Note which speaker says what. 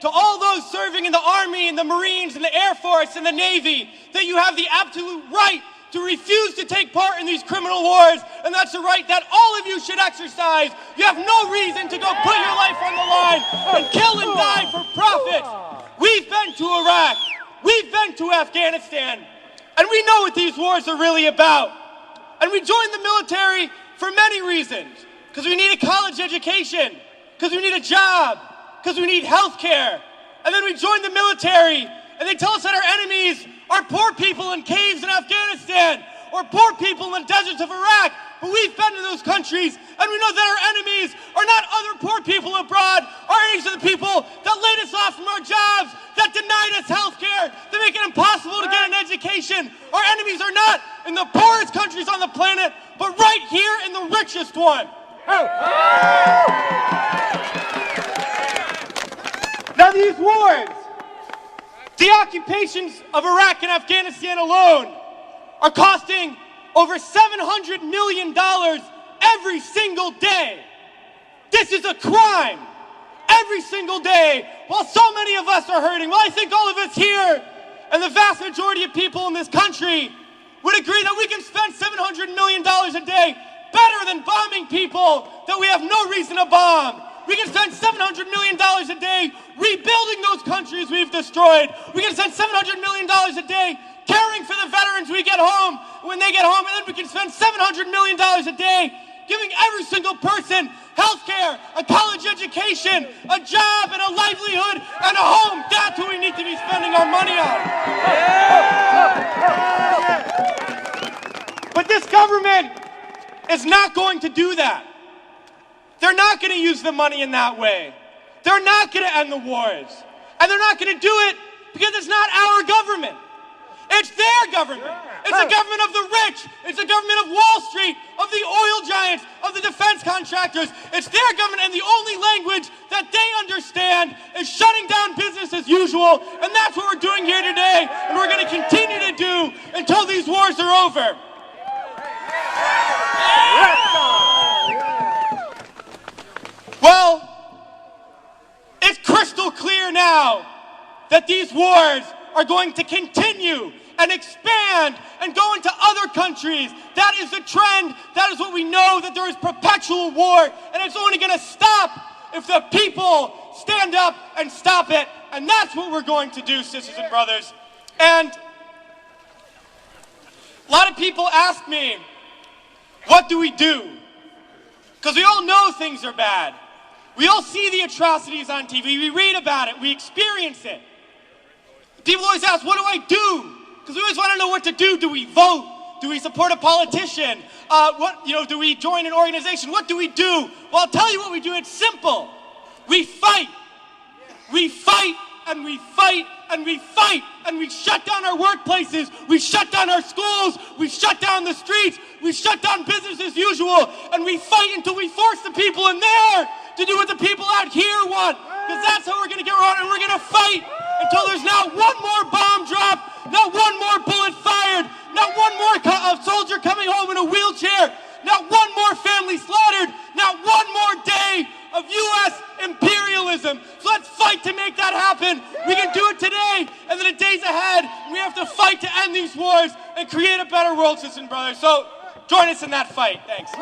Speaker 1: to all those serving in the Army and the Marines and the Air Force and the Navy that you have the absolute right to refuse to take part in these criminal wars, and that's a right that all of you should exercise. You have no reason to go put your life on the line and kill and die for profit. We've been to Iraq, we've been to Afghanistan, and we know what these wars are really about. And we joined the military for many reasons. Because we need a college education, because we need a job, because we need health care. And then we joined the military, and they tell us that our enemies are poor people in caves in Afghanistan, or poor people in the deserts of Iraq. But we've been to those countries, and we know that our enemies are not other poor people abroad. Our enemies are the people that laid us off from our jobs, that denied us health care, that make it impossible to get an education. Our enemies are not in the poorest countries on the planet, but right here in the richest one. Now these wars, the occupations of Iraq and Afghanistan alone, are costing over $700 million every single day. This is a crime. Every single day, while so many of us are hurting. Well, I think all of us here, and the vast majority of people in this country, would agree that we can spend $700 million a day better than bombing people that we have no reason to bomb. We can spend $700 million a day rebuilding those countries we've destroyed. We can spend $700 million a day caring for the veterans we get home when they get home. And then we can spend $700 million a day giving every single person health care, a college education, a job, and a livelihood, and a home. That's what we need to be spending our money on. But this government is not going to do that. They're not going to use the money in that way. They're not going to end the wars. And they're not going to do it because it's not our government. It's their government. It's a government of the rich. It's a government of Wall Street, of the oil giants, of the defense contractors. It's their government, and the only language that they understand is shutting down business as usual. And that's what we're doing here today, and we're going to continue to do until these wars are over. Well, it's crystal clear now that these wars are going to continue and expand and go into other countries. That is the trend. That is what we know, that there is perpetual war, and it's only going to stop if the people stand up and stop it. And that's what we're going to do, sisters and brothers. And a lot of people ask me, what do we do? Because we all know things are bad. We all see the atrocities on TV. We read about it. We experience it. People always ask, what do I do? Because we always want to know what to do. Do we vote? Do we support a politician? Do we join an organization? What do we do? Well, I'll tell you what we do. It's simple. We fight. We fight and we fight and we fight, and we shut down our workplaces. We shut down our schools. We shut down the streets. We shut down business as usual, and we fight until we force the people in there to do what the people out here want, because that's how we're going to get around, and we're going to fight until there's not one more bomb drop, not one more bullet fired, not one more soldier coming home in a wheelchair, not one more family slaughtered, not one more day of U.S. imperialism. So let's fight to make that happen. We can do it today, and then the days ahead, we have to fight to end these wars and create a better world, sisters and brothers. So join us in that fight. Thanks.